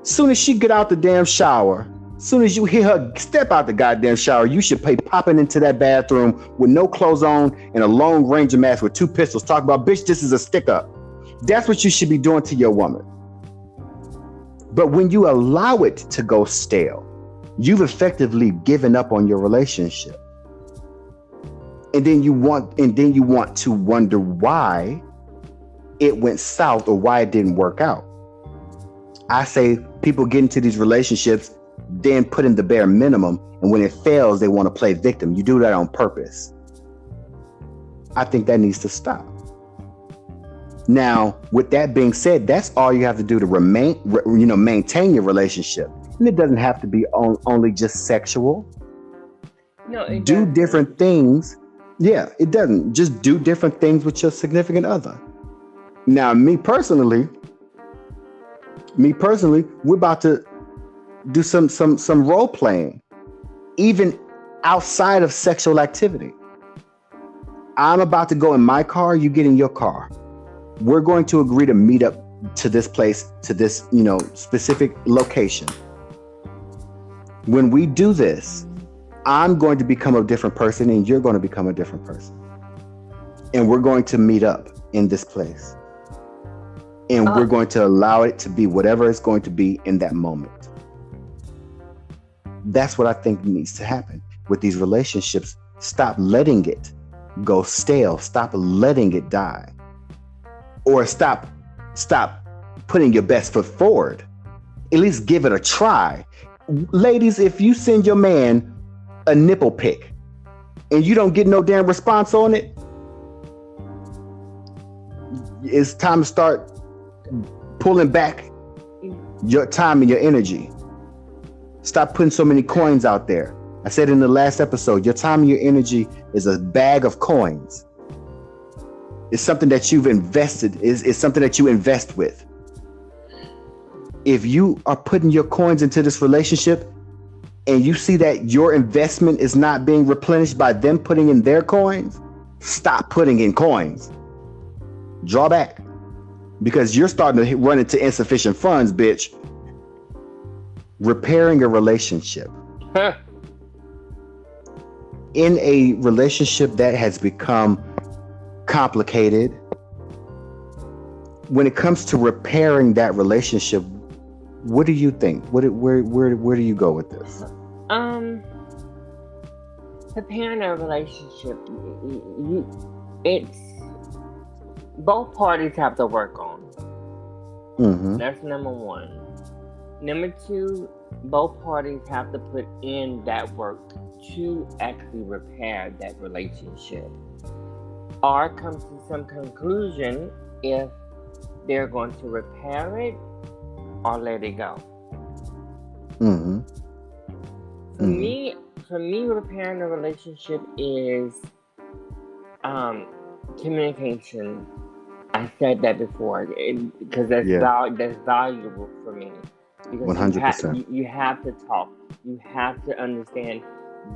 Soon as she get out the damn shower, soon as you hear her step out the goddamn shower, you should be popping into that bathroom with no clothes on and a Lone Ranger mask with 2 pistols. Talk about, bitch, this is a stick up. That's what you should be doing to your woman. But when you allow it to go stale, you've effectively given up on your relationship. And then you want to wonder why it went south or why it didn't work out. I say people get into these relationships, then put in the bare minimum, and when it fails, they want to play victim. You do that on purpose. I think that needs to stop. Now, with that being said, that's all you have to do to maintain your relationship. And it doesn't have to be only just sexual. No, it do doesn't. different things. Yeah, it doesn't. Just do different things with your significant other. Now, me personally, we're about to do some role playing, even outside of sexual activity. I'm about to go in my car, you get in your car. We're going to agree to meet up to this place, to this, specific location. When we do this, I'm going to become a different person and you're going to become a different person. And we're going to meet up in this place. And we're going to allow it to be whatever it's going to be in that moment. That's what I think needs to happen with these relationships. Stop letting it go stale. Stop letting it die. Or stop putting your best foot forward. At least give it a try. Ladies, if you send your man a nipple pic and you don't get no damn response on it, it's time to start pulling back your time and your energy. Stop putting so many coins out there. I said in the last episode, your time and your energy is a bag of coins. It's something that you've invested, is something that you invest with. If you are putting your coins into this relationship and you see that your investment is not being replenished by them putting in their coins, stop putting in coins. Draw back. Because you're starting to run into insufficient funds, bitch. Repairing a relationship. In a relationship that has become complicated, when it comes to repairing that relationship, what do you think? Where do you go with this? Repairing a relationship, it's both parties have to work on. Mm-hmm. That's number one. Number two, both parties have to put in that work to actually repair that relationship, or come to some conclusion if they're going to repair it or let it go. Mm-hmm. For me, repairing a relationship is communication. I said that before because that's valuable for me. Because 100%. You have to talk. You have to understand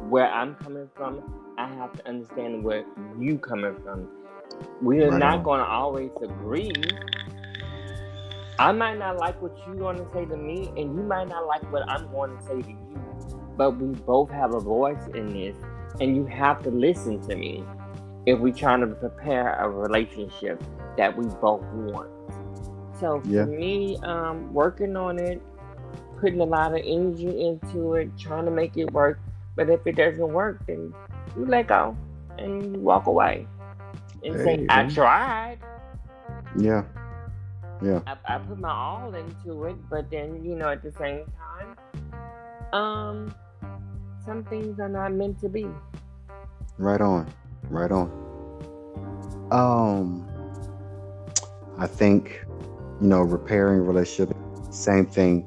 where I'm coming from. I have to understand where you coming from. We are not going to always agree. I might not like what you're going to say to me, and you might not like what I'm going to say to you. But we both have a voice in this, and you have to listen to me if we're trying to prepare a relationship that we both want. So for me, working on it, putting a lot of energy into it, trying to make it work. But if it doesn't work, then you let go and you walk away and say, I tried. Yeah. Yeah. I put my all into it, but then, at the same time, some things are not meant to be. Right on. I think, repairing a relationship, Same thing,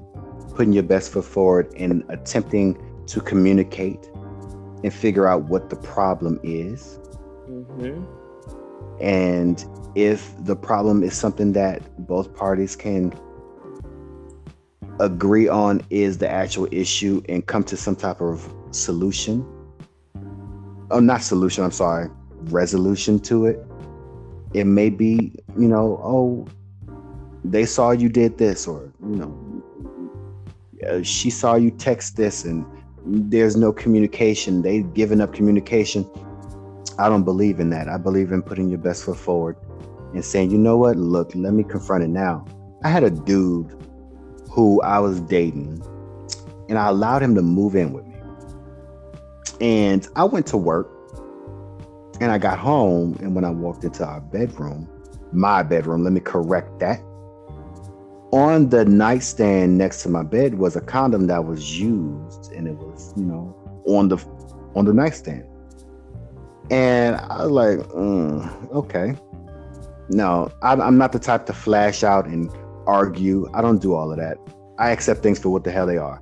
putting your best foot forward and attempting to communicate and figure out what the problem is. Mm-hmm. And if the problem is something that both parties can agree on is the actual issue and come to some type of solution. Oh, not solution, I'm sorry, resolution to it. It may be, oh, they saw you did this, or, she saw you text this and there's no communication. They've given up communication. I don't believe in that. I believe in putting your best foot forward and saying, you know what, look, let me confront it now. I had a dude who I was dating and I allowed him to move in with me. And I went to work and I got home, and when I walked into our bedroom, my bedroom, let me correct that. On the nightstand next to my bed was a condom that was used, and it was, on the nightstand. And I was like, okay. No, I'm not the type to flash out and argue. I don't do all of that. I accept things for what the hell they are.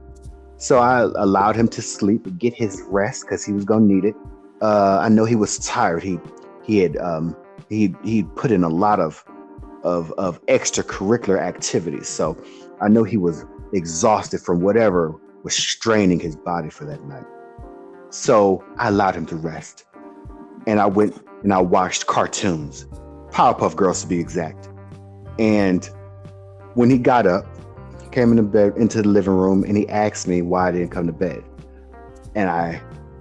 So I allowed him to sleep, get his rest, because he was gonna need it. I know he was tired. He put in a lot of extracurricular activities. So I know he was exhausted from whatever was straining his body for that night. So I allowed him to rest. And I went and I watched cartoons, Powerpuff Girls to be exact. And when he got up, he came into the living room, and he asked me why I didn't come to bed. And I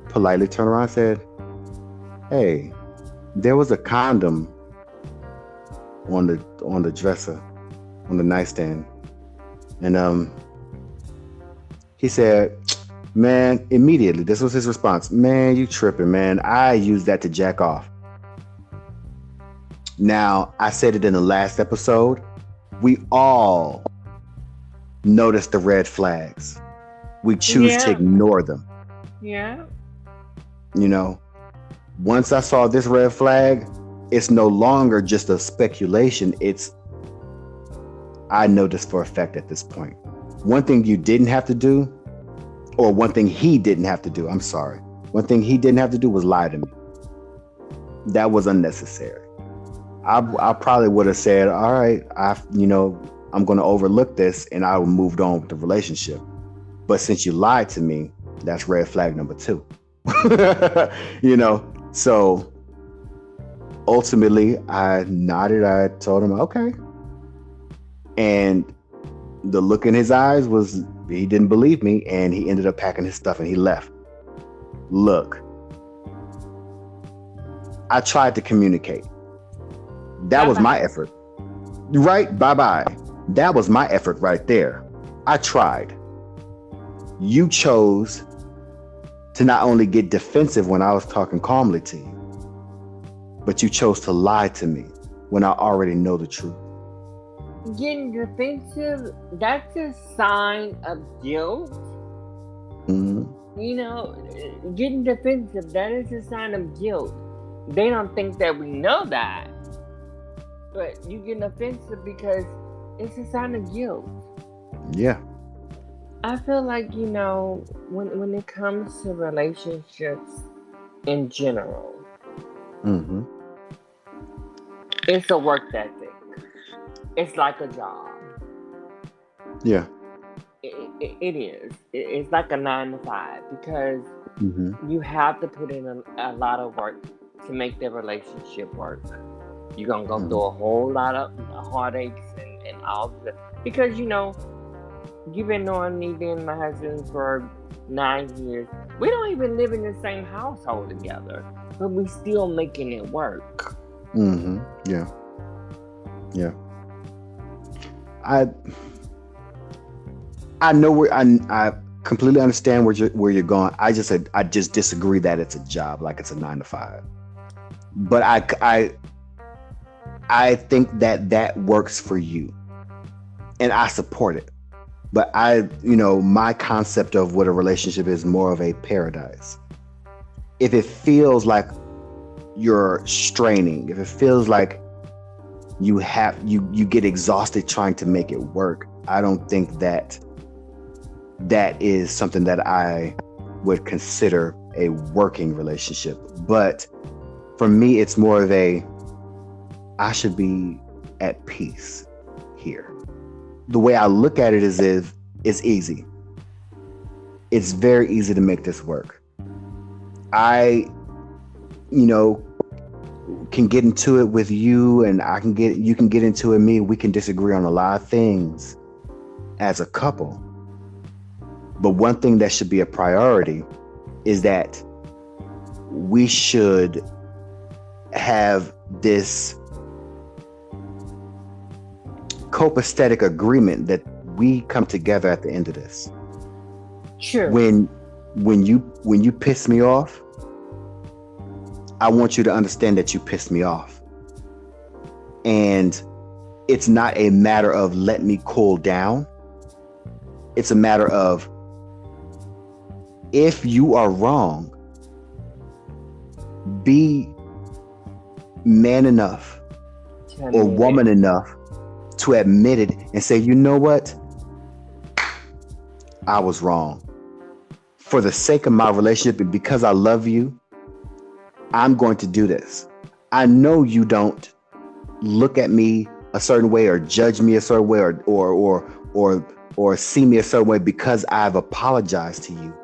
politely turned around and said, hey, there was a condom on the dresser, on the nightstand. And he said, man, immediately, this was his response, man, you tripping, man. I used that to jack off. Now, I said it in the last episode. We all notice the red flags. We choose to ignore them. Yeah. Once I saw this red flag, it's no longer just a speculation. I know this for a fact at this point. One thing you didn't have to do, or one thing he didn't have to do, I'm sorry. One thing he didn't have to do was lie to me. That was unnecessary. I probably would have said, all right, I'm going to overlook this, and I moved on with the relationship. But since you lied to me, that's red flag number 2. So ultimately I nodded. I told him, okay. And the look in his eyes was, he didn't believe me, and he ended up packing his stuff and he left. Look, I tried to communicate. That was my effort. Right? Bye-bye. That was my effort right there. I tried. You chose to not only get defensive when I was talking calmly to you, but you chose to lie to me when I already know the truth. Getting defensive, that's a sign of guilt. Mm-hmm. Getting defensive, that is a sign of guilt. They don't think that we know that. But you getting offensive because it's a sign of guilt. Yeah. I feel like, when it comes to relationships in general, mm-hmm. it's a work ethic. It's like a job. Yeah. It is. It's like a 9 to 5 because mm-hmm. you have to put in a lot of work to make the relationship work. You're going to go through a whole lot of heartaches and all of that. Because, you've been knowing me being my husband for 9 years. We don't even live in the same household together, but we still making it work. Mm-hmm. Yeah. Yeah. I know where I completely understand where you're going. I just disagree that it's a job, like it's a 9 to 5. But I think that works for you, and I support it. But my concept of what a relationship is more of a paradise. If it feels like you're straining, if it feels like you get exhausted trying to make it work. I don't think that is something that I would consider a working relationship. But for me, it's more of I should be at peace here. The way I look at it is if it's easy. It's very easy to make this work. I, can get into it with you, and you can get into it with me. We can disagree on a lot of things as a couple. But one thing that should be a priority is that we should have this copacetic agreement that we come together at the end of this. Sure. When you piss me off, I want you to understand that you pissed me off. And it's not a matter of let me cool down. It's a matter of, if you are wrong, be man enough or woman enough to admit it and say, you know what? I was wrong. For the sake of my relationship and because I love you, I'm going to do this. I know you don't look at me a certain way or judge me a certain way or see me a certain way because I've apologized to you.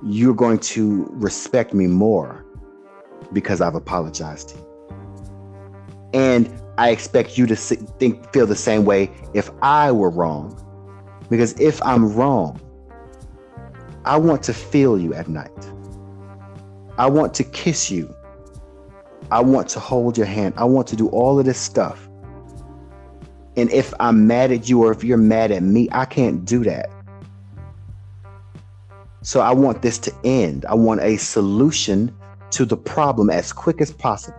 You're going to respect me more because I've apologized to you. And I expect you to feel the same way if I were wrong. Because if I'm wrong, I want to feel you at night. I want to kiss you. I want to hold your hand. I want to do all of this stuff. And if I'm mad at you or if you're mad at me, I can't do that. So I want this to end. I want a solution to the problem as quick as possible.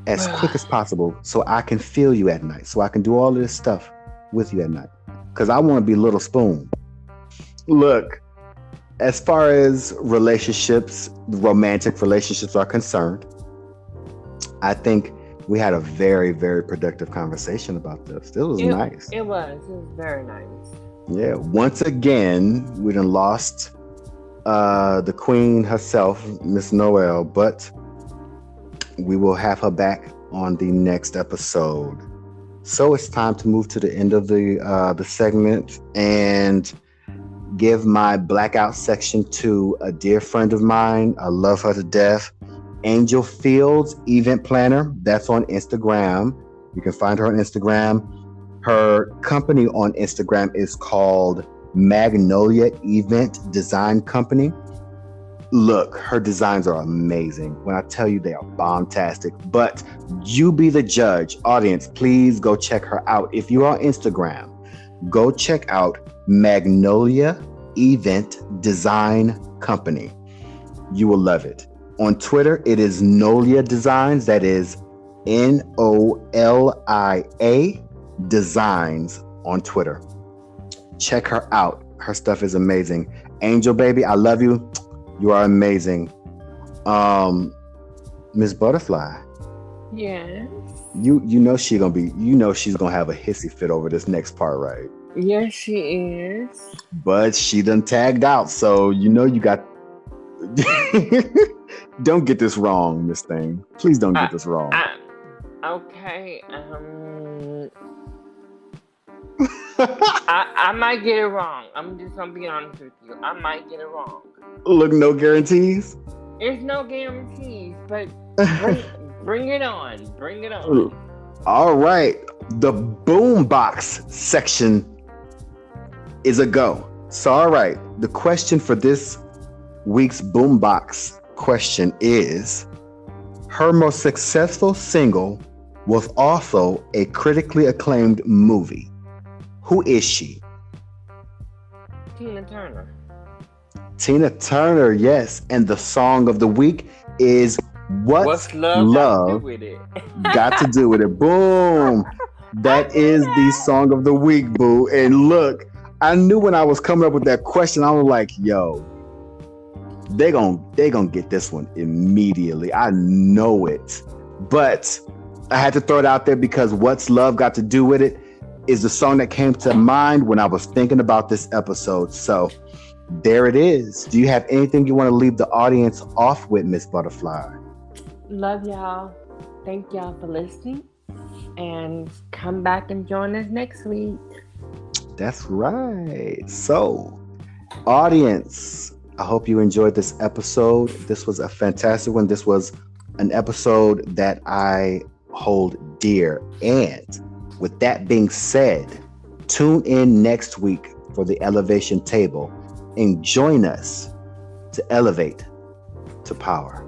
As quick as possible, so I can feel you at night. So I can do all of this stuff with you at night. Because I want to be Little Spoon. Look, as far as relationships, romantic relationships are concerned, I think we had a very, very productive conversation about this. It was nice. It was very nice. Yeah, once again, we done lost the queen herself, Miss Noel, but we will have her back on the next episode. So it's time to move to the end of the segment and give my blackout section to a dear friend of mine. I love her to death. Angel Fields, event planner. That's on Instagram. You can find her on Instagram. Her company on Instagram is called Magnolia Event Design Company. Look, her designs are amazing. When I tell you, they are bombastic. But you be the judge. Audience, please go check her out. If you are on Instagram, go check out Magnolia Event Design Company. You will love it. On Twitter, it is Nolia Designs. That is Nolia Designs on Twitter. Check her out. Her stuff is amazing. Angel, baby, I love you. You are amazing. Miss Butterfly. Yes. You know she's gonna have a hissy fit over this next part, right? Yes, she is. But she done tagged out, so you got. Don't get this wrong, Miss Thing. Please don't get this wrong. Okay. I might get it wrong. I'm just gonna be honest with you. I might get it wrong. Look, no guarantees. There's no guarantees, but bring it on. Bring it on. All right. The boombox section is a go. So, all right. The question for this week's boombox question is: her most successful single was also a critically acclaimed movie. Who is she? Tina Turner. Tina Turner, yes. And the song of the week is What's Love Got to Do With It? Boom. That is the song of the week, boo. And look, I knew when I was coming up with that question, I was like, yo, they gonna get this one immediately. I know it. But I had to throw it out there because What's Love Got to Do with It is the song that came to mind when I was thinking about this episode. So there it is. Do you have anything you want to leave the audience off with, Miss Butterfly? Love y'all. Thank y'all for listening. And come back and join us next week. That's right. So, audience, I hope you enjoyed this episode. This was a fantastic one. This was an episode that I hold dear. And with that being said, tune in next week for the Elevation Table and join us to elevate to power.